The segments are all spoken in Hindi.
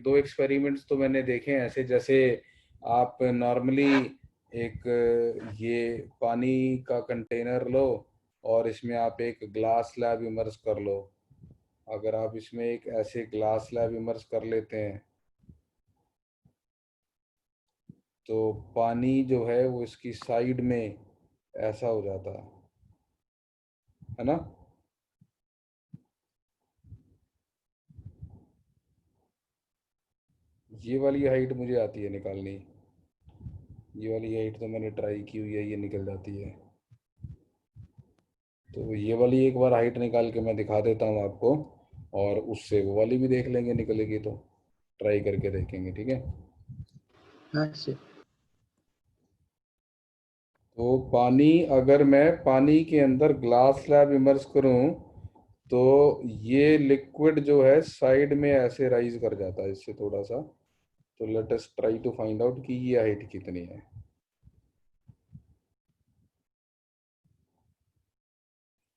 दो एक्सपेरिमेंट्स तो मैंने देखे हैं ऐसे, जैसे आप नॉर्मली एक ये पानी का कंटेनर लो और इसमें आप एक ग्लास स्लैब इमर्स कर लो। अगर आप इसमें एक ऐसे ग्लास स्लैब इमर्स कर लेते हैं तो पानी जो है वो इसकी साइड में ऐसा हो जाता है ना। ये वाली हाइट मुझे आती है निकालनी। ये वाली हाइट तो मैंने ट्राई की हुई है, ये निकल जाती है। तो ये वाली एक बार हाइट निकाल के मैं दिखा देता हूँ आपको, और उससे वो वाली भी देख लेंगे, निकलेगी तो ट्राई करके देखेंगे, ठीक है। हाँ सर। तो पानी, अगर मैं पानी के अंदर ग्लास स्लैब इमर्स करूं तो ये लिक्विड जो है साइड में ऐसे राइज कर जाता है इससे थोड़ा सा। तो let us try to find out कि ये हाइट कितनी है।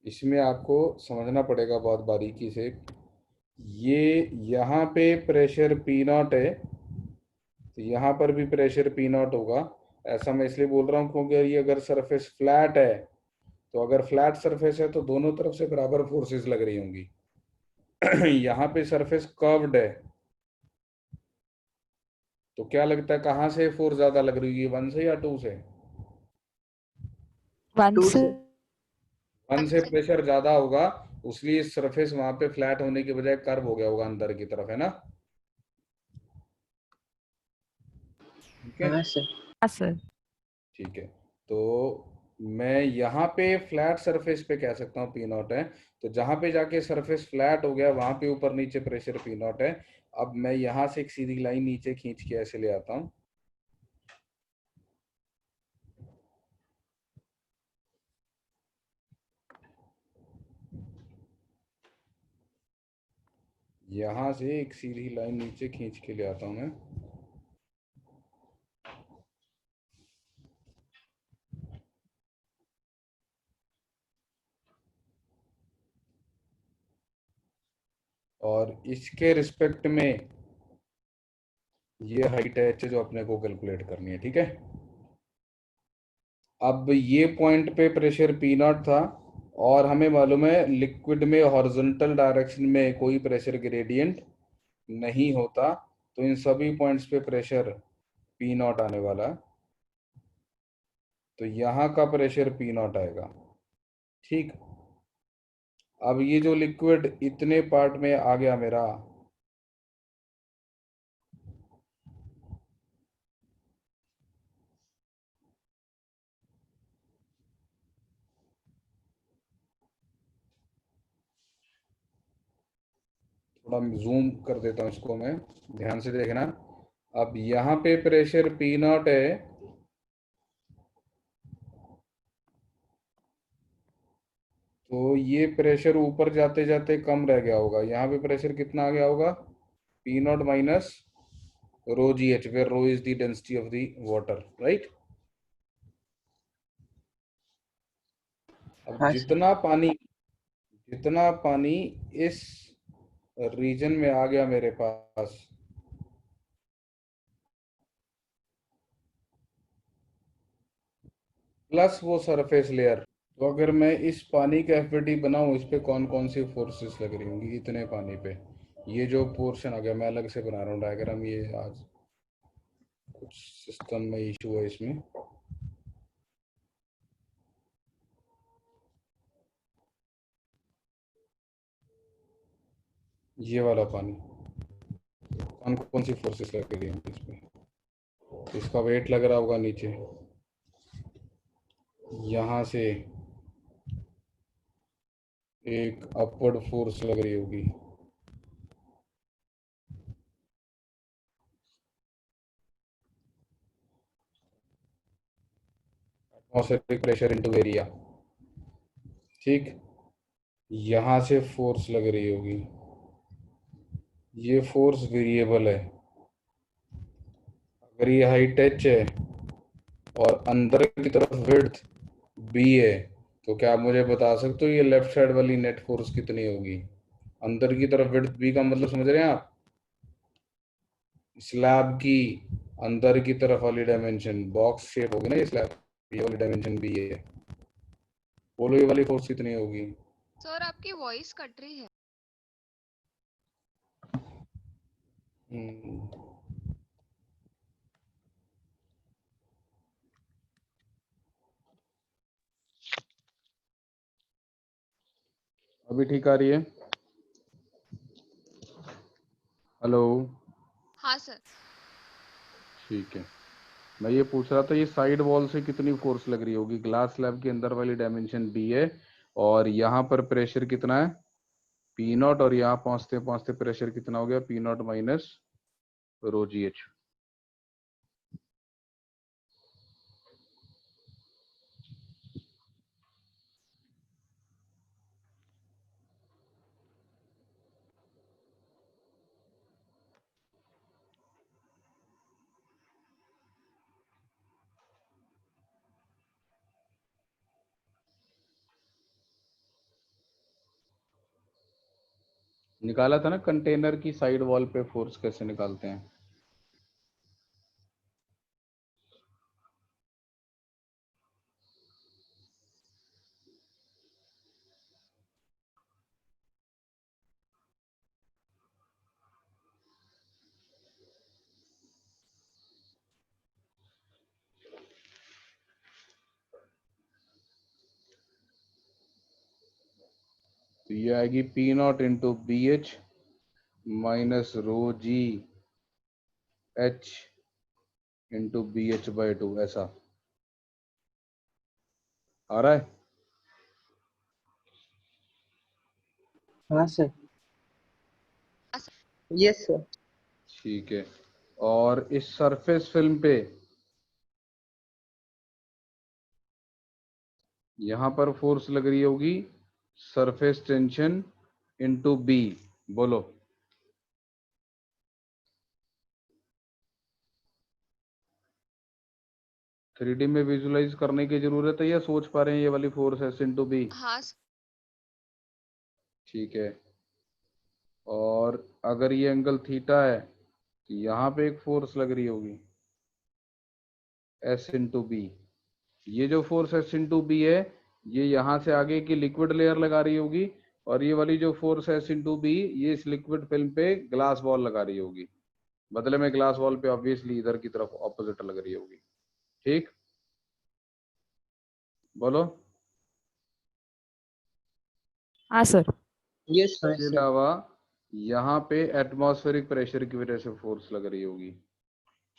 इसमें आपको समझना पड़ेगा बहुत बारीकी से। ये यहाँ पे प्रेशर पी नॉट है, तो यहाँ पर भी प्रेशर पी नॉट होगा। ऐसा मैं इसलिए बोल रहा हूँ क्योंकि ये अगर सरफेस फ्लैट है, तो अगर फ्लैट सरफेस है तो दोनों तरफ से बराबर फोर्सेस लग रही होंगी। यहाँ पे सरफेस कर्व्ड है, तो क्या लगता है कहाँ से फोर्स ज्यादा लग रही है, वन से या टू से? वन टू से। से। वन से प्रेशर ज्यादा होगा, इसलिए सरफेस वहां पे फ्लैट होने के बजाय कर्व हो गया होगा अंदर की तरफ, है ना। ठीक है, हाँ सर। हाँ सर। ठीक है। तो मैं यहाँ पे फ्लैट सरफेस पे कह सकता हूँ पी नॉट है। तो जहां पे जाके सरफेस फ्लैट हो गया वहां पे ऊपर नीचे प्रेशर पी नॉट है। अब मैं यहाँ से एक सीधी लाइन नीचे खींच के ऐसे ले आता हूँ। यहाँ से एक सीधी लाइन नीचे खींच के ले आता हूँ मैं। और इसके रिस्पेक्ट में ये हाइट है जो अपने को कैलकुलेट करनी है, ठीक है। अब ये पॉइंट पे प्रेशर पी नॉट था, और हमें मालूम है लिक्विड में हॉरिजॉन्टल डायरेक्शन में कोई प्रेशर ग्रेडियंट नहीं होता, तो इन सभी पॉइंट्स पे प्रेशर पी नॉट आने वाला है। तो यहाँ का प्रेशर पी नॉट आएगा, ठीक। अब ये जो लिक्विड इतने पार्ट में आ गया मेरा, थोड़ा जूम कर देता हूँ इसको मैं, ध्यान से देखना। अब यहाँ पे प्रेशर पी नॉट है, तो ये प्रेशर ऊपर जाते जाते कम रह गया होगा। यहाँ पे प्रेशर कितना आ गया होगा, P naught minus rho G H, where rho is the density of the water, right. अब हाँ सर। जितना पानी इस रीजन में आ गया मेरे पास, प्लस वो सरफेस लेयर, तो अगर मैं इस पानी का एफबीटी बनाऊं, इस पे कौन कौन सी फोर्सेस लग रही होंगी इतने पानी पे। ये जो पोर्शन आ गया, मैं अलग से बना रहा हूँ डायग्राम, ये आज कुछ सिस्टम में इशू है इसमें। ये वाला पानी, कौन कौन सी फोर्सेस लग रही होंगी इसमें। इसका वेट लग रहा होगा नीचे, यहाँ से एक अपवर्ड फोर्स लग रही होगी, एटमॉस्फेरिक प्रेशर इनटू एरिया, ठीक। यहाँ से फोर्स लग रही होगी, ये फोर्स वेरिएबल है। अगर ये हाइट एच है और अंदर की तरफ विड्थ बी है, तो क्या आप मुझे बता सकते हो ये लेफ्ट साइड वाली नेट फोर्स कितनी होगी। अंदर की तरफ विड्थ बी का मतलब समझ रहे हैं आप। स्लैब की अंदर की तरफ वाली डायमेंशन बॉक्स शेप होगी ना ये स्लैब, ये वाली डायमेंशन भी है। बोलो ये वाली फोर्स कितनी होगी? सर आपकी वॉइस कट रही है। हम्म, अभी ठीक आ रही है? हेलो। हाँ सर। ठीक है, मैं ये पूछ रहा था ये साइड वॉल से कितनी फोर्स लग रही होगी? ग्लास स्लैब के अंदर वाली डायमेंशन बी है और यहाँ पर प्रेशर कितना है? पी नॉट, और यहाँ पहुंचते पहुंचते प्रेशर कितना हो गया? P naught minus rho G H. निकाला था ना कंटेनर की साइड वॉल पे फोर्स कैसे निकालते हैं? तो ये आएगी P naught into B H minus rho G H into B H by two. ऐसा आ रहा है? हाँ सर। Yes sir. ठीक है, और इस सरफेस फिल्म पे यहां पर फोर्स लग रही होगी सरफेस टेंशन इंटू बी। बोलो। 3D में विजुलाइज करने की जरूरत है या सोच पा रहे हैं ये वाली फोर्स एस इंटू बी? हाँ ठीक है, और अगर ये एंगल थीटा है तो यहाँ पे एक फोर्स लग रही होगी एस इंटू बी। ये जो फोर्स एस इंटू बी है ये यहाँ से आगे की लिक्विड लेयर लगा रही होगी, और ये वाली जो फोर्स एस इंटू बी ये इस लिक्विड फिल्म पे ग्लास वॉल लगा रही होगी। बदले में ग्लास वॉल पे ऑब्वियसली इधर की तरफ ऑपोजिट लग रही होगी। ठीक, बोलो। हाँ सर। यस हाँ इसके सर। अलावा यहाँ पे एटमॉस्फेरिक प्रेशर की वजह से फोर्स लग रही होगी।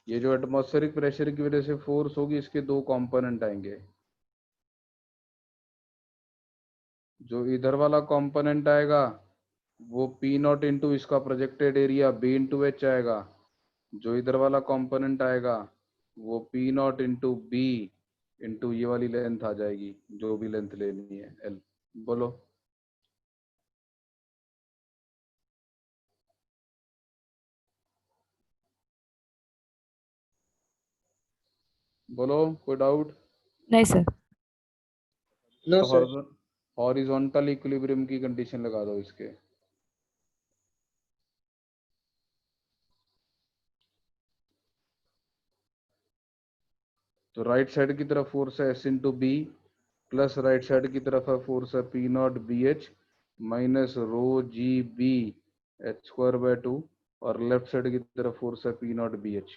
ये जो एटमॉस्फेरिक प्रेशर की वजह से फोर्स होगी इसके दो कंपोनेंट आएंगे। जो इधर वाला कंपोनेंट आएगा वो पी नॉट इंटू इसका projected area B into H आएगा। जो इधर वाला कंपोनेंट आएगा वो P naught into B into ये वाली लेंथ आ जाएगी, जो भी लेंथ लेनी है एल। बोलो। बोलो, कोई डाउट? नहीं sir. No sir. Horizontal equilibrium की कंडीशन लगा दो इसके। तो राइट साइड की तरफ फोर्स है S into B, plus right side की तरफ है फोर्स है P naught B H minus rho g B H square by two, और लेफ्ट साइड की तरफ फोर्स है पी नॉट बी एच।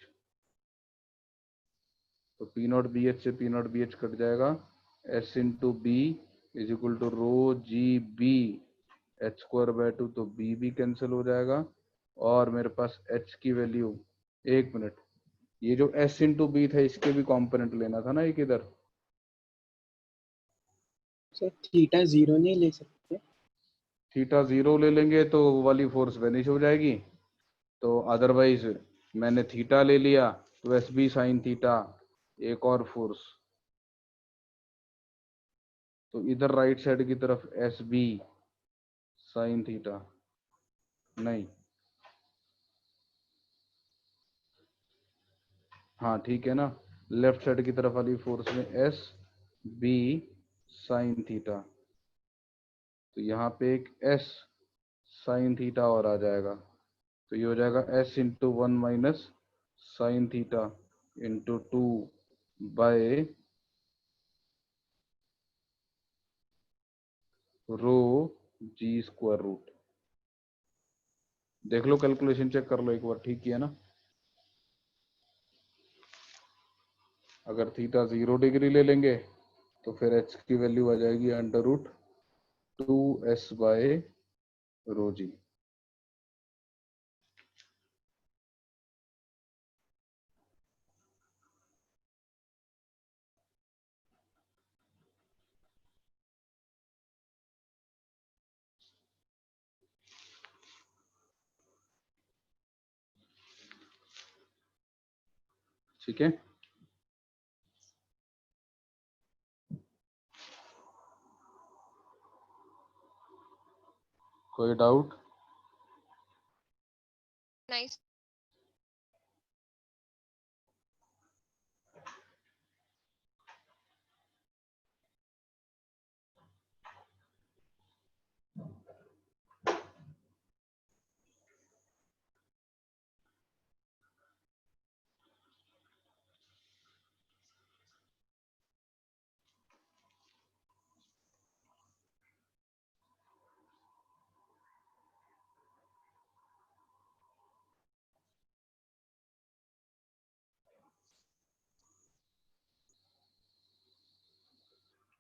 तो पी नॉट बी एच से P naught B H cut जाएगा, S into B is equal to rho g B H square by two, तो बी भी कैंसिल हो जाएगा और मेरे पास एच की वैल्यू, एक मिनट, ये जो एस इंटू बी था इसके भी कॉम्पोनेंट लेना था ना एक इधर। सर थीटा जीरो नहीं ले सकते? थीटा जीरो ले लेंगे तो वो वाली फोर्स वेनिश हो जाएगी, तो अदरवाइज मैंने थीटा ले लिया तो एस बी साइन थीटा एक और फोर्स, तो इधर राइट साइड की तरफ एस बी साइन थीटा। नहीं, हाँ ठीक है ना, लेफ्ट साइड की तरफ वाली फोर्स में एस बी साइन थीटा, तो यहाँ पे एक एस साइन थीटा और आ जाएगा। तो ये हो जाएगा s into 1 minus sine theta into 2 by rho g square root. देख लो, कैलकुलेशन चेक कर लो एक बार, ठीक किया ना। अगर थीटा 0 डिग्री ले लेंगे तो फिर h की वैल्यू आ जाएगी under root 2s by rho g. ठीक है, कोई डाउट? नाइस।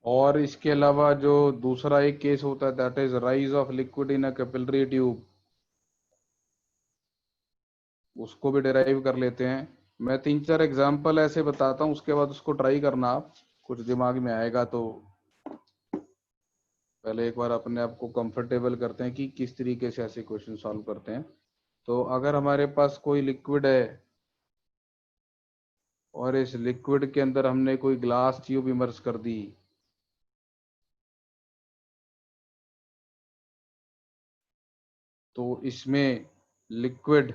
और इसके अलावा जो दूसरा एक केस होता है, that is rise of liquid in a capillary tube, उसको भी डिराइव कर लेते हैं। मैं 3-4 एग्जांपल ऐसे बताता हूँ, उसके बाद उसको ट्राई करना, आप कुछ दिमाग में आएगा तो। पहले एक बार अपने आप को कंफर्टेबल करते हैं कि किस तरीके से ऐसे क्वेश्चन सॉल्व करते हैं। तो अगर हमारे पास कोई लिक्विड है और इस लिक्विड के अंदर हमने कोई ग्लास ट्यूब इमर्स कर दी, तो इसमें लिक्विड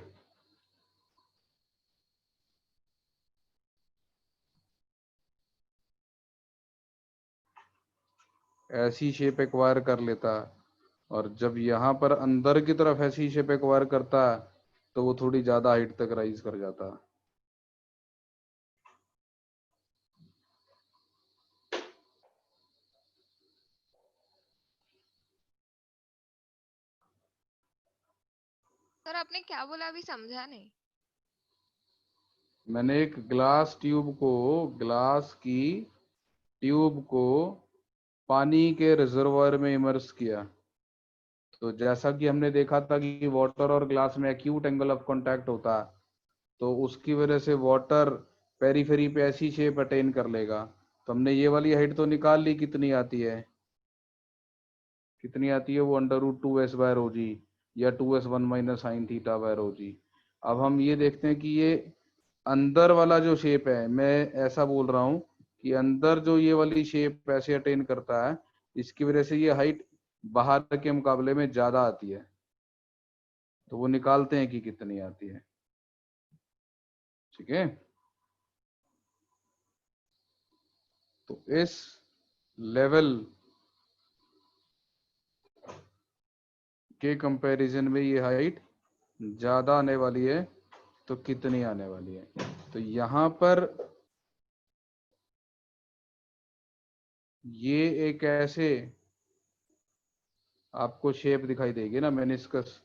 ऐसी शेप एक्वायर कर लेता है, और जब यहाँ पर अंदर की तरफ ऐसी शेप एक्वायर करता है तो वो थोड़ी ज्यादा हाइट तक राइज कर जाता है। सर आपने क्या बोला अभी समझा नहीं। मैंने एक ग्लास की ट्यूब को पानी के रिजर्वायर में इमर्स किया। तो जैसा कि हमने देखा था कि वाटर और ग्लास में एक्यूट एंगल ऑफ कांटेक्ट होता है, तो उसकी वजह से वाटर पेरीफेरी पे ऐसी शेप अटेन कर लेगा। तो हमने ये वाली हाइट तो निकाल ली, कितनी आती है, कितनी आती है वो under root 2s by rho g, या 2s 1 minus sine theta by rho g. अब हम ये देखते हैं कि ये अंदर वाला जो शेप है, मैं ऐसा बोल रहा हूँ कि अंदर जो ये वाली शेप ऐसे अटेन करता है, इसकी वजह से ये हाइट बाहर के मुकाबले में ज्यादा आती है। तो वो निकालते हैं कि कितनी आती है। ठीक है, तो इस लेवल के कंपैरिजन में ये हाइट ज्यादा आने वाली है, तो कितनी आने वाली है। तो यहां पर ये एक ऐसे आपको शेप दिखाई देगी ना, मेनिस्कस,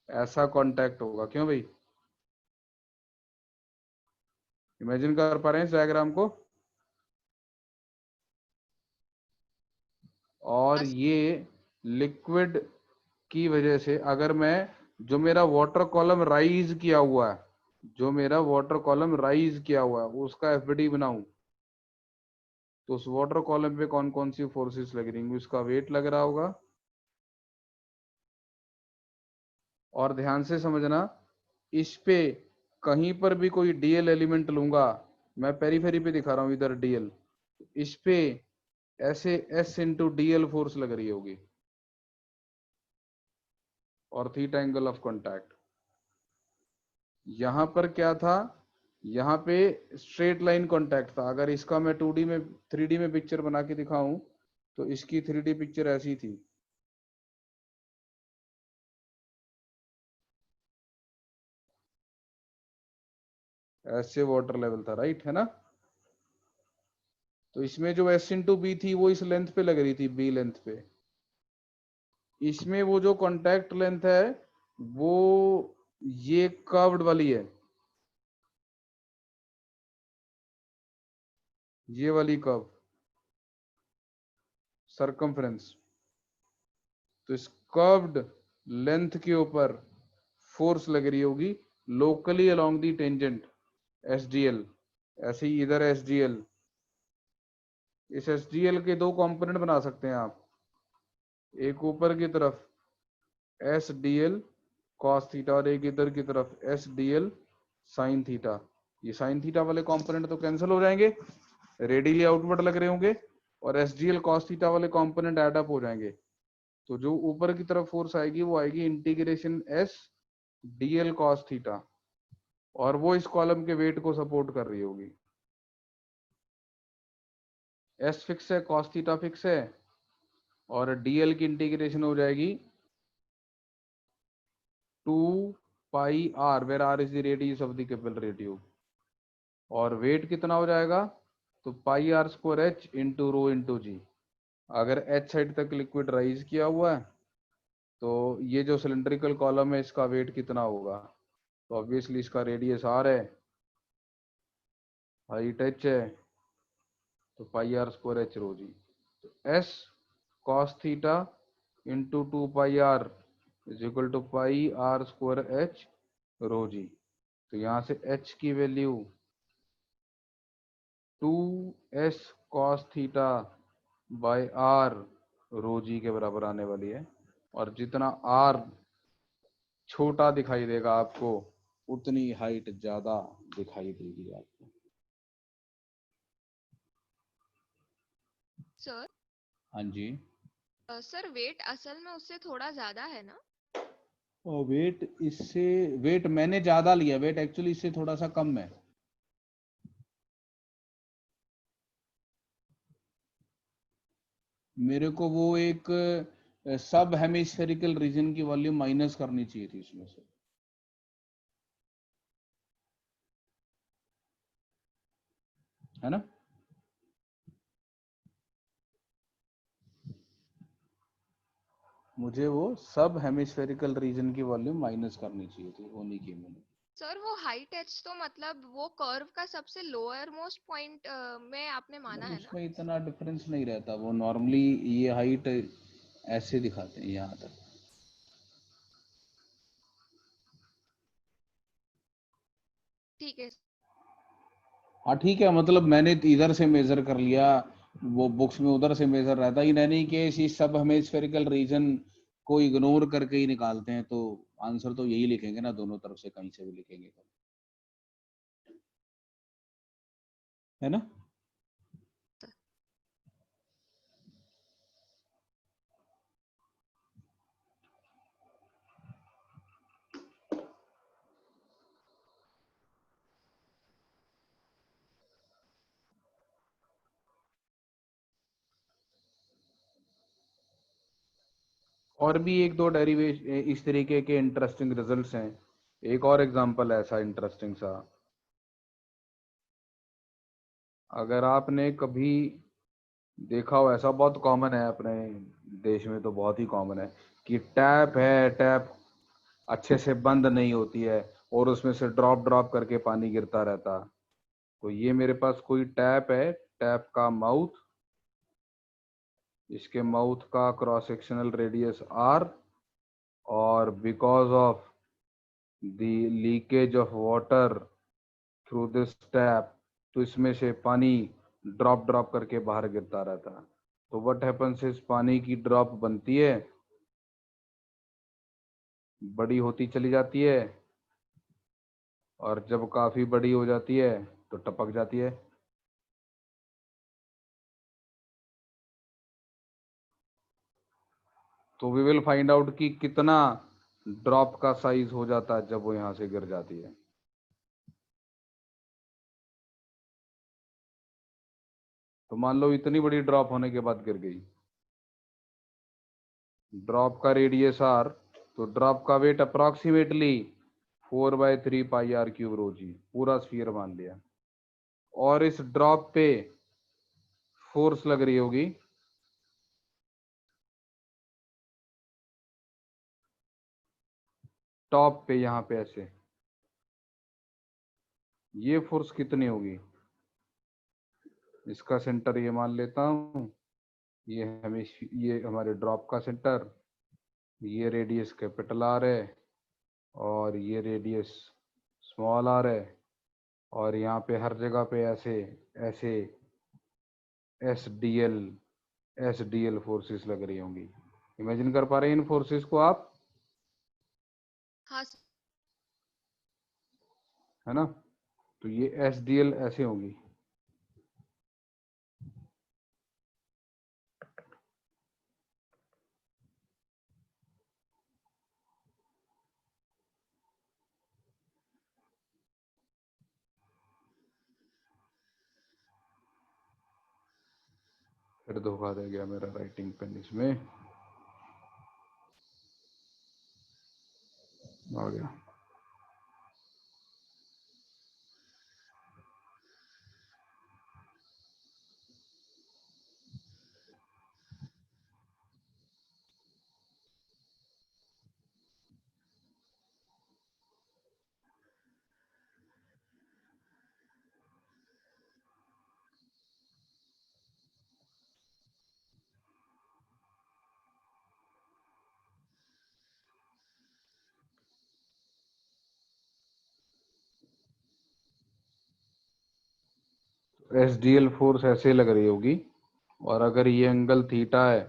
ऐसा कांटेक्ट होगा। क्यों भाई, इमेजिन कर पा रहे हैं इस डायग्राम को? और ये लिक्विड की वजह से, अगर मैं जो मेरा वाटर कॉलम राइज किया हुआ है, जो मेरा वाटर कॉलम राइज किया हुआ है उसका एफडी बनाऊं, तो उस वाटर कॉलम पे कौन कौन सी फोर्सेस लग रही होंगी, उसका वेट लग रहा होगा। और ध्यान से समझना, इस पे कहीं पर भी कोई डीएल एलिमेंट लूंगा, मैं पेरीफेरी पे दिखा रहा हूं इधर डीएल, इस पे ऐसे एस इंटू डीएल फोर्स लग रही होगी, और थीटा एंगल ऑफ कांटेक्ट। यहां पर क्या था, यहाँ पे स्ट्रेट लाइन कांटेक्ट था। अगर इसका मैं 2D में 3D में पिक्चर बना के दिखाऊं, तो इसकी 3D पिक्चर ऐसी थी। ऐसे वाटर लेवल था, राइट है ना। तो इसमें जो S इंटू बी थी वो इस लेंथ पे लग रही थी, बी लेंथ पे। इसमें वो जो कॉन्टैक्ट लेंथ है वो ये कर्व्ड वाली है, ये वाली कर्व सरकमफ्रेंस। तो इस कर्व्ड लेंथ के ऊपर फोर्स लग रही होगी locally along the tangent SDL। ऐसे ही इधर SDL, इस SDL के दो कंपोनेंट बना सकते हैं आप। एक ऊपर की तरफ SDL cos थीटा और एक इधर की तरफ SDL sin थीटा। ये sin थीटा वाले कंपोनेंट तो कैंसिल हो जाएंगे, रेडियली आउटवर्ड लग रहे होंगे, और SDL cos थीटा वाले कंपोनेंट ऐड अप हो जाएंगे। तो जो ऊपर की तरफ फोर्स आएगी वो आएगी integration S DL cos theta, और वो इस कॉलम के वेट को सपोर्ट कर रही होगी। S फिक्स है, cos थीटा फिक्स है, और DL की इंटीग्रेशन हो जाएगी 2 pi r, where r is the radius of the capillary tube. और वेट कितना हो जाएगा, तो pi r square h into rho into जी। अगर h साइड तक लिक्विड राइज किया हुआ है तो ये जो सिलेंड्रिकल कॉलम है इसका वेट कितना होगा, तो ऑब्वियसली इसका रेडियस r है, हाइट h है, तो pi r square h rho G. तो s cos theta into 2 pi r is equal to pi r square h rho G. तो यहाँ से h की value 2s cos theta by r rho G के बराबर आने वाली है। और जितना r छोटा दिखाई देगा आपको उतनी हाइट ज्यादा दिखाई देगी आपको। सर हाँ जी। सर वेट असल में उससे थोड़ा ज्यादा है ना। और वेट इससे, वेट मैंने ज्यादा लिया, वेट एक्चुअली इससे थोड़ा सा कम है। मेरे को वो एक सब हेमिस्फेरिकल रीजन की वॉल्यूम माइनस करनी चाहिए थी इसमें से, है ना। मुझे वो सब हेमिस्फेरिकल रीजन की वॉल्यूम माइनस करनी चाहिए थी, वो नहीं की मैंने। सर वो हाइट एच तो मतलब वो कर्व का सबसे लोअर मोस्ट पॉइंट में आपने माना है ना। उसमें इतना डिफरेंस नहीं रहता, वो नॉर्मली ये हाइट ऐसे दिखाते हैं यहाँ तक। ठीक है। हाँ ठीक है, मतलब मैंने इधर से मेजर कर लिया, वो बुक्स में उधर से मेजर रहता ही नहीं कि इसी सब हमें स्फेरिकल रीजन को इग्नोर करके ही निकालते हैं, तो आंसर तो यही लिखेंगे ना, दोनों तरफ से कहीं से भी लिखेंगे तो, है ना। और भी एक दो डेरिवेशन इस तरीके के इंटरेस्टिंग रिजल्ट्स हैं। एक और एग्जांपल ऐसा इंटरेस्टिंग सा, अगर आपने कभी देखा हो, ऐसा बहुत कॉमन है अपने देश में, तो बहुत ही कॉमन है कि टैप है, टैप अच्छे से बंद नहीं होती है और उसमें से ड्रॉप ड्रॉप करके पानी गिरता रहता। तो ये मेरे पास कोई टैप है, टैप का माउथ, इसके माउथ का क्रॉस सेक्शनल रेडियस r, और because of the leakage of water through this tap, तो इसमें से पानी ड्रॉप ड्रॉप करके बाहर गिरता रहता। तो व्हाट हैपेंस इज, पानी की ड्रॉप बनती है, बड़ी होती चली जाती है, और जब काफी बड़ी हो जाती है तो टपक जाती है। तो वी विल फाइंड आउट कि कितना ड्रॉप का साइज हो जाता है जब वो यहां से गिर जाती है। तो मान लो इतनी बड़ी ड्रॉप होने के बाद गिर गई, ड्रॉप का रेडियस r, तो ड्रॉप का वेट अप्रोक्सीमेटली 4/3 πr³ रो जी, पूरा स्फीयर मान लिया। और इस ड्रॉप पे फोर्स लग रही होगी टॉप पे, यहां पे ऐसे, ये फोर्स कितनी होगी? इसका सेंटर ये मान लेता हूं, ये हमारे ड्रॉप का सेंटर, ये रेडियस कैपिटल आर है और ये रेडियस स्मॉल आर है, और यहाँ पे हर जगह पे ऐसे ऐसे एस डी एल फोर्सेस लग रही होंगी। इमेजिन कर पा रहे हैं इन फोर्सेस को आप? हाँ सर। है ना? तो ये एस डी एल ऐसे होंगी। फिर धोखा दे गया मेरा राइटिंग पेन, इसमें आ गया। एस डी एल फोर्स ऐसे लग रही होगी, और अगर ये एंगल थीटा है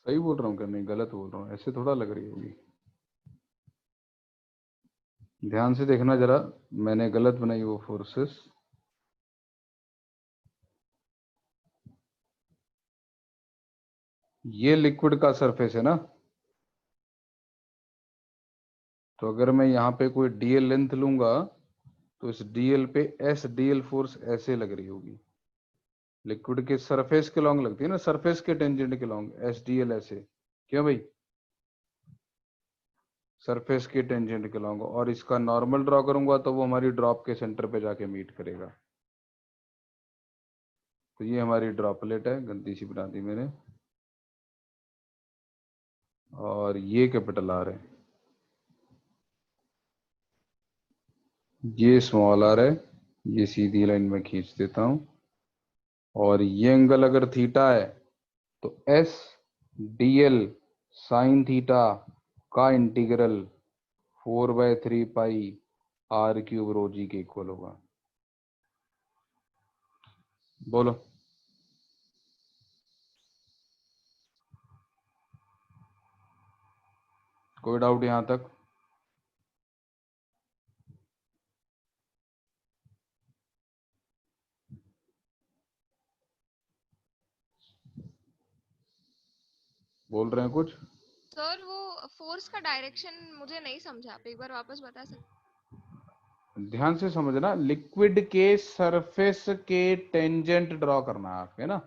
सही बोल रहा हूँ क्या, नहीं गलत बोल रहा हूँ? ऐसे थोड़ा लग रही होगी, ध्यान से देखना जरा, मैंने गलत बनाई वो फोर्सेस। ये लिक्विड का सरफेस है ना, तो अगर मैं यहाँ पे कोई डीएल लेंथ लूंगा तो इस डीएल पे एस डीएल फोर्स ऐसे लग रही होगी। लिक्विड के सरफेस के लॉन्ग लगती है ना, सरफेस के टेंजेंट के लॉन्ग एस डीएल ऐसे। क्यों भाई? सरफेस के टेंजेंट के लॉन्ग। और इसका नॉर्मल ड्रॉ करूंगा तो वो हमारी ड्रॉप के सेंटर पे जाके मीट करेगा। तो ये हमारी ड्रॉपलेट है, गंदी सी बना दी मैंने, और ये कैपिटल आर है, ये स्मॉल आर है, ये सीधी लाइन में खींच देता हूं। और ये एंगल अगर थीटा है तो S D L sine theta का इंटीग्रल 4/3 πr³ रो जी के इक्वल होगा। बोलो। कोई डाउट यहां तक? बोल रहे हैं कुछ? सर वो फोर्स का डायरेक्शन मुझे नहीं समझा, आप एक बार वापस बता सकते? ध्यान से समझना, लिक्विड के सरफेस के टेंजेंट ड्रॉ करना है आपके ना।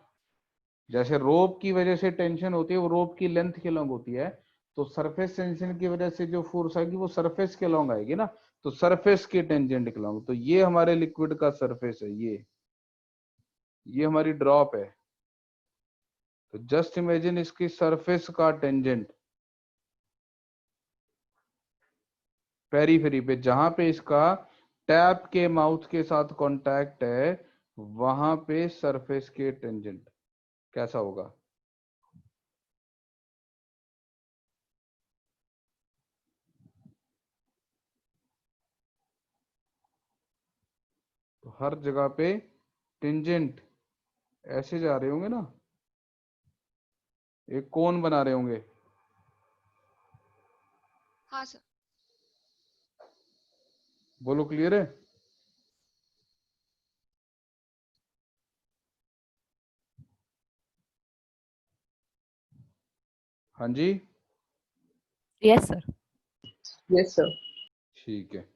जैसे रोप की वजह से टेंशन होती है, वो रोप की लेंथ के लॉन्ग होती है, तो सरफेस टेंशन की वजह से जो फोर्स आएगी वो सरफेस के लॉन्ग आएगी ना, तो सरफेस के टेंजेंट के लॉन्ग। तो ये हमारे लिक्विड का सरफेस है, ये हमारी ड्रॉप है। तो जस्ट इमेजिन इसकी सरफेस का टेंजेंट पेरीफेरी पे, जहां पे इसका टैप के माउथ के साथ कांटेक्ट है, वहां पे सरफेस के टेंजेंट कैसा होगा? तो हर जगह पे टेंजेंट ऐसे जा रहे होंगे ना, एक कोन बना रहे होंगे। हाँ सर। बोलो, क्लियर है? हाँ जी, यस सर। Yes sir. ठीक है।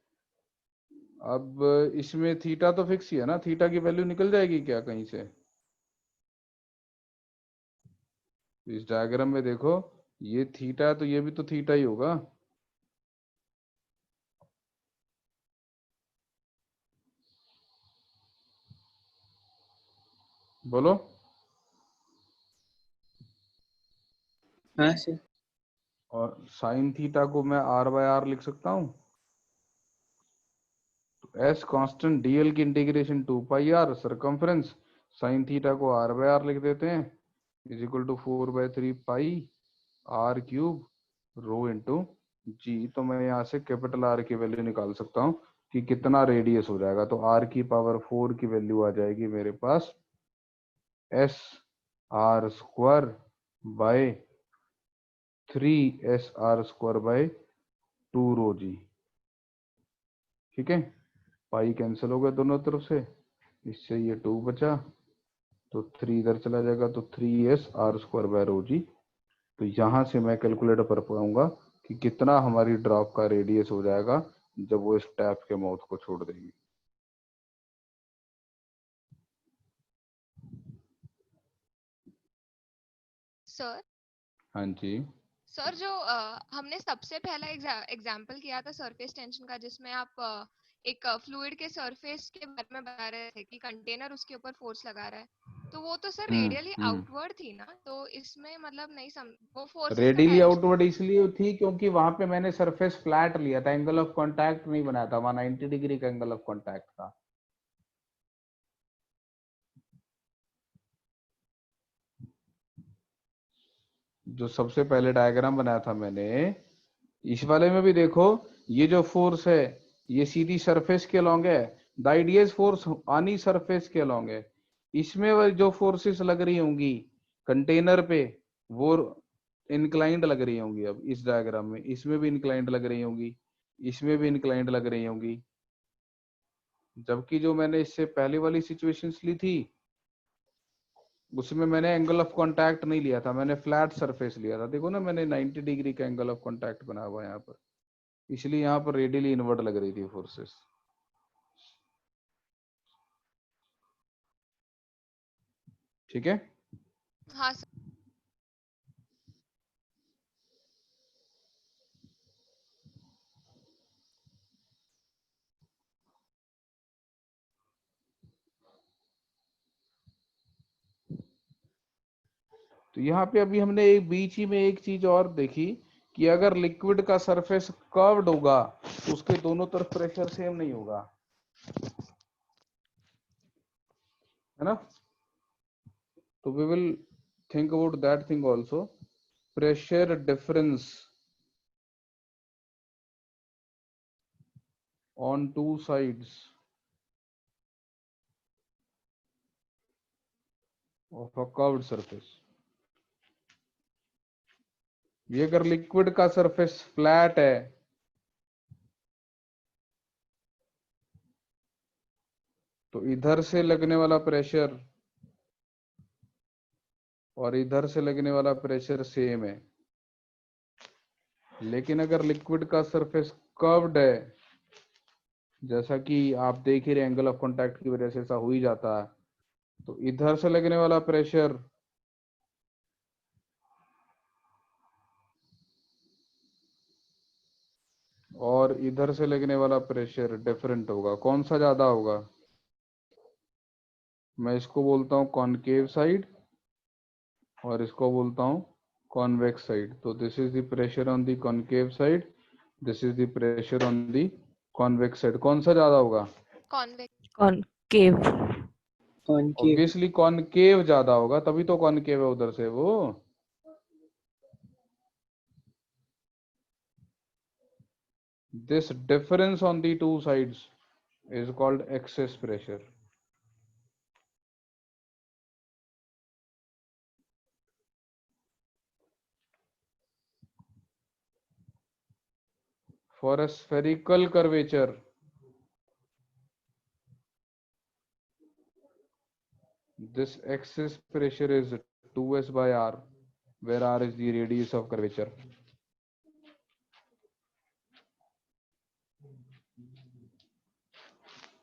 अब इसमें थीटा तो फिक्स ही है ना, थीटा की वैल्यू निकल जाएगी क्या कहीं से? इस डायग्राम में देखो, ये थीटा है तो ये भी तो थीटा ही होगा। बोलो। हाँ सर। और साइन थीटा को मैं आर बाय आर लिख सकता हूँ। एस कांस्टेंट डीएल की integration 2 pi R circumference sine theta को आर बाय आर लिख देते हैं, is equal to 4/3 pi R cube rho into g. तो मैं यहाँ से कैपिटल आर की वैल्यू निकाल सकता हूँ कि कितना रेडियस हो जाएगा। तो आर की पावर 4 की वैल्यू आ जाएगी मेरे पास S R square by 3 SR square by 2 rho g. ठीक है, पाई कैंसिल हो गया दोनों तरफ से, इससे ये 2 बचा, तो 3 इधर चला जाएगा, तो 3SR square by rho G. तो यहां से मैं कैलकुलेट कर पाऊंगा कि कितना हमारी ड्रॉप का रेडियस हो जाएगा जब वो इस टैप के माउथ को छोड़ देगी। सर हाँ जी। सर जो हमने सबसे पहला एग्जाम्पल किया था सरफेस टेंशन का, जिसमें आप एक फ्लूइड के सरफेस के बारे में बता रहे थे कि कंटेनर उसके ऊपर फोर्स लगा रहा है, तो वो तो सर रेडियली आउटवर्ड थी ना, तो इसमें मतलब नहीं वो फोर्सेस का रेडियली डायरेक्शन। आउटवर्ड इसलिए थी क्योंकि वहां पे मैंने सरफेस फ्लैट लिया था, एंगल ऑफ कांटेक्ट नहीं बनाया था, वहां 90 डिग्री का एंगल ऑफ कांटेक्ट था। जो सबसे पहले डायग्राम बनाया था मैंने, इस वाले में भी देखो, ये जो फोर्स है ये सीधी सरफेस के अलोंग है, the ideal force on surface के अलोंग है। इसमें वो जो फोर्सेस लग रही होंगी कंटेनर पे, वो इंक्लाइंड लग रही होंगी। अब इस डायग्राम में इसमें भी इंक्लाइंड लग रही होंगी, इसमें भी इंक्लाइंड लग रही होंगी, जबकि जो मैंने इससे पहले वाली सिचुएशंस ली थी उसमें मैंने एंगल ऑफ कांटेक्ट नहीं लिया था, मैंने फ्लैट सरफेस लिया था। देखो ना, मैंने 90 डिग्री का एंगल ऑफ कांटेक्ट बनाया हुआ है यहाँ पर, इसलिए यहाँ पर रेडियली इनवर्ट लग रही थी फोर्सेस। ठीक है। हाँ सर। तो यहाँ पे अभी हमने एक बीच ही में एक चीज और देखी कि अगर लिक्विड का सरफेस कर्व्ड होगा तो उसके दोनों तरफ प्रेशर सेम नहीं होगा, है ना। तो we will think about that thing also, pressure difference on two sides of a curved surface. ये अगर लिक्विड का सरफेस फ्लैट है तो इधर से लगने वाला प्रेशर और इधर से लगने वाला प्रेशर सेम है। लेकिन अगर लिक्विड का सरफेस कर्व्ड है, जैसा कि आप देख ही रहे एंगल ऑफ कांटेक्ट की वजह से ऐसा हो ही जाता है, तो इधर से लगने वाला प्रेशर और इधर से लगने वाला प्रेशर डिफरेंट होगा। कौन सा ज्यादा होगा? मैं इसको बोलता हूं कॉनकेव साइड और इसको बोलता हूं कॉन्वेक्स साइड। तो this is the pressure on the concave side, this is the pressure on the convex side. कौन सा ज्यादा होगा? Convex. Concave. Concave. Obviously concave ज्यादा होगा, तभी तो कॉनकेव है उधर से वो। This difference on the two sides is called excess pressure. For a spherical curvature, this excess pressure is 2S by R, where R is the radius of curvature.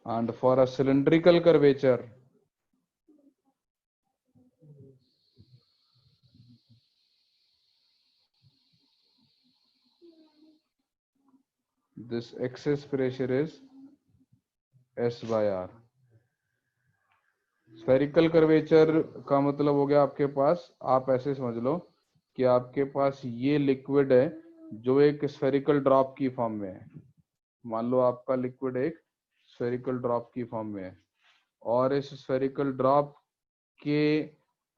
And for a cylindrical curvature, this excess pressure is S by R। Spherical curvature का मतलब हो गया आपके पास, आप ऐसे समझ लो कि आपके पास ये लिक्विड है जो एक स्फेरिकल ड्रॉप की फॉर्म में है। मान लो आपका लिक्विड एक स्फेरिकल ड्रॉप की फॉर्म में है, और इस स्फेरिकल ड्रॉप के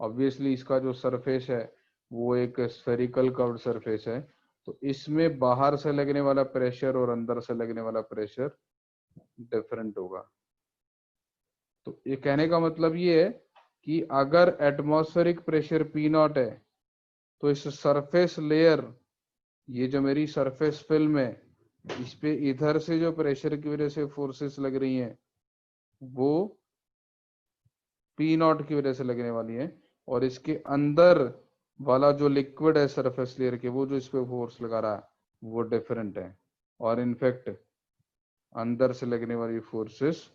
ऑब्वियसली इसका जो सरफेस है वो एक स्फेरिकल कर्व्ड सरफेस है, तो इसमें बाहर से लगने वाला प्रेशर और अंदर से लगने वाला प्रेशर डिफरेंट होगा। तो ये कहने का मतलब ये है कि अगर एटमॉस्फेरिक प्रेशर पी नॉट है तो इस सरफेस लेयर, ये जो मेरी सरफेस फिल्म है, इस पे इधर से जो प्रेशर की वजह से फोर्सेस लग रही हैं वो पी नॉट की वजह से लगने वाली है, और इसके अंदर वाला जो लिक्विड है सरफेस लेयर के, वो जो इस पे फोर्स लगा रहा है वो डिफरेंट है, और इनफैक्ट अंदर से लगने वाली फोर्सेस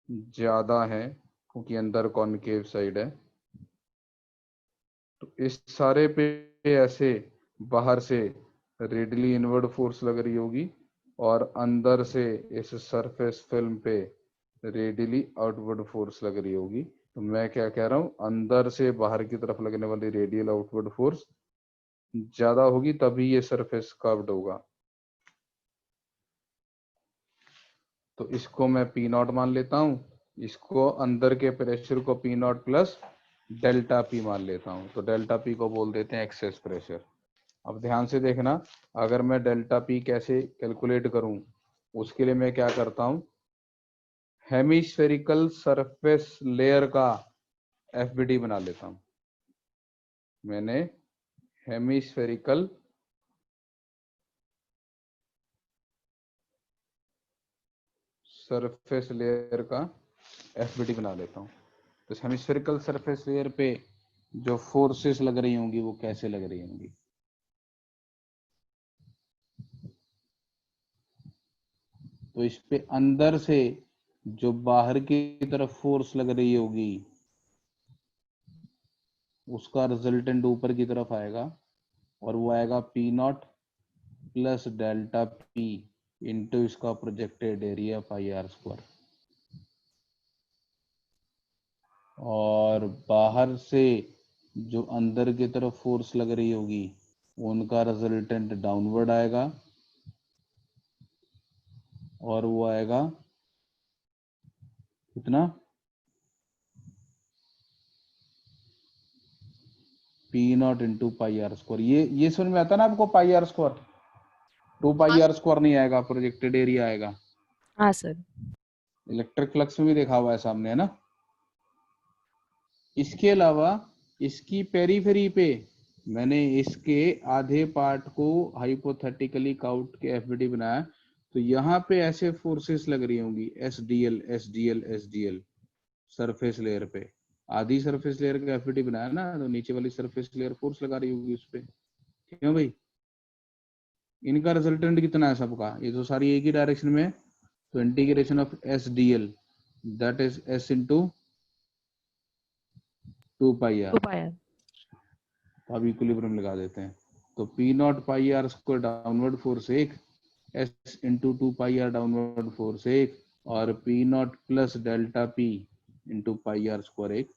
ज्यादा है क्योंकि अंदर कॉनकेव साइड है। तो इस सारे पे ऐसे बाहर से रेडियली इनवर्ड फोर्स लग रही होगी, और अंदर से इस सरफेस फिल्म पे रेडियली आउटवर्ड फोर्स लग रही होगी। तो मैं क्या कह रहा हूं, अंदर से बाहर की तरफ लगने वाली रेडियल आउटवर्ड फोर्स ज्यादा होगी, तभी ये सरफेस कर्व्ड होगा। तो इसको मैं पी नॉट मान लेता हूं, इसको अंदर के प्रेशर को P naught plus delta P मान लेता हूं, तो डेल्टा पी को बोल देते हैं एक्सेस प्रेशर। अब ध्यान से देखना, अगर मैं डेल्टा पी कैसे कैलकुलेट करूं, उसके लिए मैं क्या करता हूं, हेमिस्फेरिकल सरफेस लेयर का एफबीडी बना लेता हूं। मैंने हेमिस्फेरिकल सरफेस लेयर का एफबीडी बना लेता हूं। तो हेमिस्फेरिकल सरफेस लेयर पे जो फोर्सेस लग रही होंगी वो कैसे लग रही होंगी, तो इस पे अंदर से जो बाहर की तरफ फोर्स लग रही होगी उसका रिजल्टेंट ऊपर की तरफ आएगा, और वो आएगा P naught plus delta P into इसका projected area pi R square. और बाहर से जो अंदर की तरफ फोर्स लग रही होगी उनका रिजल्टेंट डाउनवर्ड आएगा, और वो आएगा कितना, P naught into pi R square. ये समझ में आता ना आपको, pi R square, 2 pi R square नहीं आएगा, प्रोजेक्टेड एरिया आएगा। हाँ सर। इलेक्ट्रिक फ्लक्स में भी देखा हुआ है सामने, है ना। इसके अलावा इसकी पेरीफेरी पे मैंने इसके आधे पार्ट को हाइपोथेटिकली काउट के एफबीडी बनाया, तो यहाँ पे ऐसे फोर्सेस लग रही होंगी SDL SDL SDL surface layer पे। आधी सरफेस लेयर का एफबीडी बनाया ना, तो नीचे वाली सरफेस लेयर फोर्स लगा रही होगी उस पे, क्यों भाई। इनका रिजल्टेंट कितना है सबका, ये तो सारी एक ही डायरेक्शन में, तो integration of S D L that is S into 2 pi R. 2 pi R. तो अब इक्विलिब्रियम लगा देते हैं, तो P naught pi R square downward force 1, S into 2 pi R downward force 1, और P naught plus delta P into pi R square 1।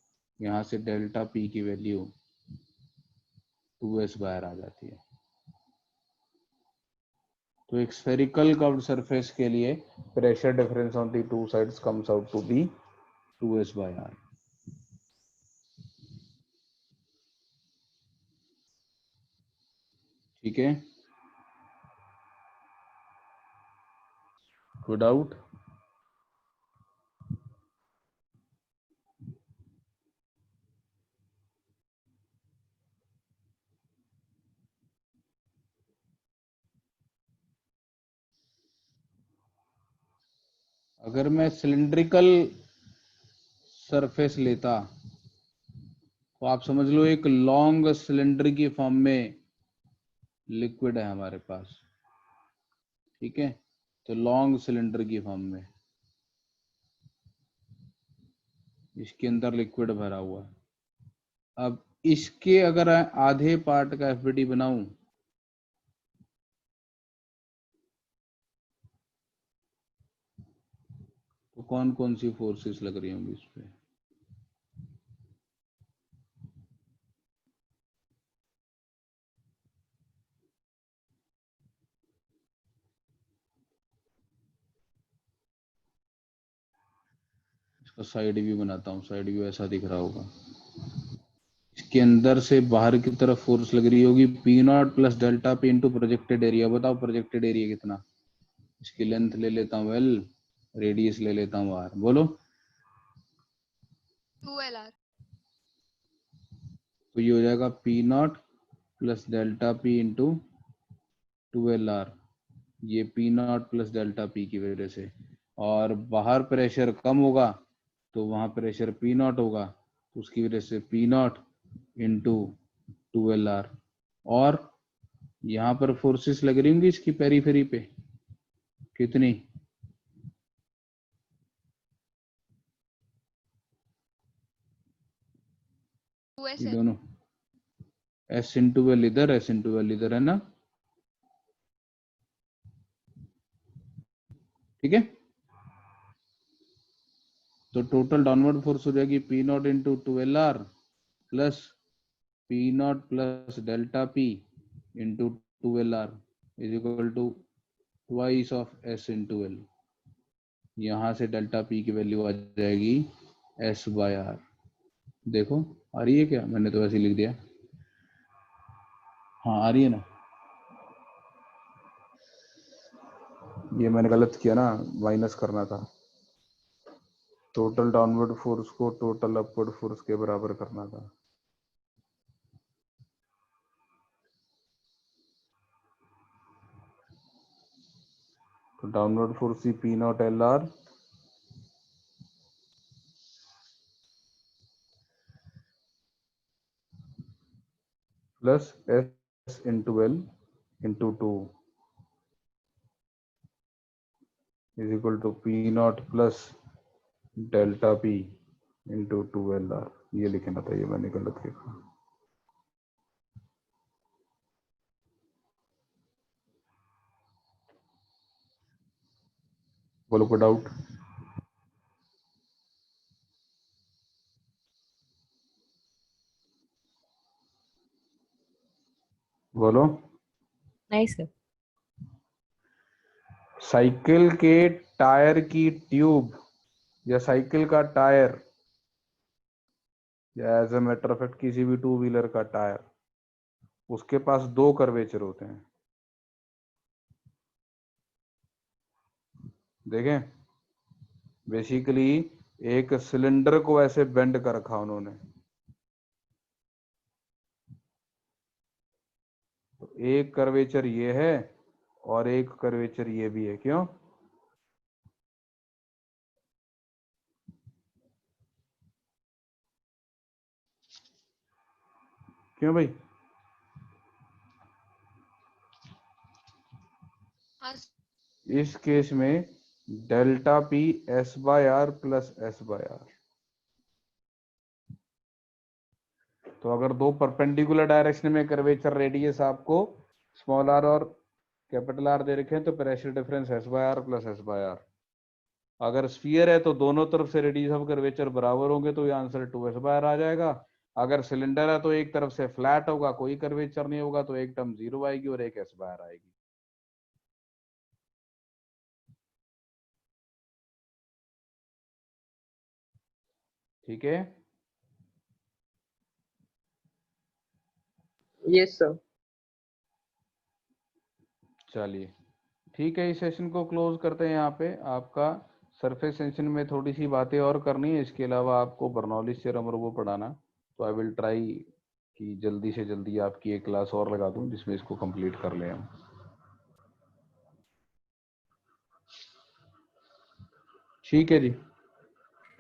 यहाँ से डेल्टा पी की वैल्यू 2s बाहर आ जाती है। तो एक स्फेरिकल कर्व्ड सरफेस के लिए pressure difference on the two sides comes out to be 2s by r। ठीक है, कोई डाउट। अगर मैं सिलिंड्रिकल सरफेस लेता तो आप समझ लो एक लॉन्ग सिलेंडर की फॉर्म में लिक्विड है हमारे पास, ठीक है, तो लॉन्ग सिलेंडर की फॉर्म में इसके अंदर लिक्विड भरा हुआ है। अब इसके अगर आधे पार्ट का एफबीडी बनाऊं तो कौन कौन सी फोर्सेस लग रही होंगी इस पे? इसका साइड व्यू बनाता हूँ, साइड व्यू ऐसा दिख रहा होगा। इसके अंदर से बाहर की तरफ फोर्स लग रही होगी P naught plus delta P into projected area. बताओ प्रोजेक्टेड एरिया कितना? इसकी लेंथ ले लेता हूँ एल, रेडियस ले लेता हूँ आर। बोलो। 2LR। तो ये हो जाएगा P naught plus delta P into 2LR। ये P naught plus delta P की वजह से, और बाहर प्रेशर कम होगा तो वहां प्रेशर पी नॉट होगा, तो उसकी वजह से पी नॉट इंटू 2LR। और यहाँ पर फोर्सेस लग रही होंगी इसकी पेरीफेरी पे, कितनी? ये 2SL। दोनों एस इंटू एल इधर, एस इंटू एल इधर, है ना? ठीक है। तो टोटल डाउनवर्ड फोर्स हो जाएगी P naught into 2LR plus P naught plus delta P into 2LR is equal to twice of S into L. यहां से डेल्टा पी की वैल्यू आ जाएगी एस बाय आर। देखो आ रही है क्या? मैंने तो ऐसे ही लिख दिया। हाँ आ रही है ना? ये मैंने गलत किया ना, माइनस करना था। टोटल डाउनवर्ड फोर्स को टोटल अपवर्ड फोर्स के बराबर करना था। तो डाउनवर्ड फोर्स ही P naught L R plus S into L into 2 is equal to P naught plus delta P into 2LR। ये लिखना था, ये मैंने गलत लिखा। बोलो कोई डाउट? बोलो। नहीं सर। साइकिल के टायर की ट्यूब या साइकिल का टायर या as a matter of fact किसी भी टू व्हीलर का टायर, उसके पास दो कर्वेचर होते हैं। देखें, बेसिकली एक सिलेंडर को ऐसे बेंड कर रखा उन्होंने, तो एक कर्वेचर ये है और एक कर्वेचर ये भी है। क्यों? क्यों भाई? हाँ इस केस में delta P S by R plus S by R. तो अगर दो परपेंडिकुलर डायरेक्शन में कर्वेचर रेडियस आपको स्मॉल आर और कैपिटल आर दे रखे हैं, तो pressure difference S by R plus S by R. अगर स्फीयर है तो दोनों तरफ से रेडियस ऑफ कर्वेचर बराबर होंगे, तो ये आंसर 2s बाय आर आ जाएगा। अगर सिलेंडर है तो एक तरफ से फ्लैट होगा, कोई कर्वेचर नहीं होगा, तो एक टर्म 0 आएगी और एक एस बाय आर आएगी। ठीक है। Yes sir. चलिए ठीक है, इस सेशन को क्लोज करते हैं यहाँ पे। आपका सरफेस टेंशन में थोड़ी सी बातें और करनी है, इसके अलावा आपको बर्नौलीज थ्योरम और वो पढ़ाना। तो आई विल ट्राई कि जल्दी से जल्दी आपकी एक क्लास और लगा दूं जिसमें इसको कंप्लीट कर लें हम। ठीक है जी।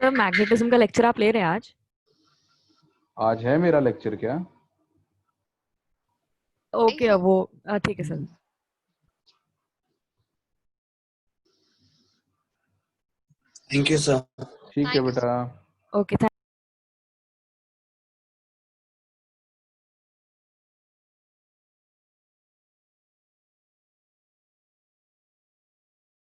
सर मैग्नेटिज्म का लेक्चर आप ले रहे हैं आज? आज है मेरा लेक्चर क्या? ओके वो ठीक है सर। Thank you sir. ठीक है थैंक यू। बेटा। ओके।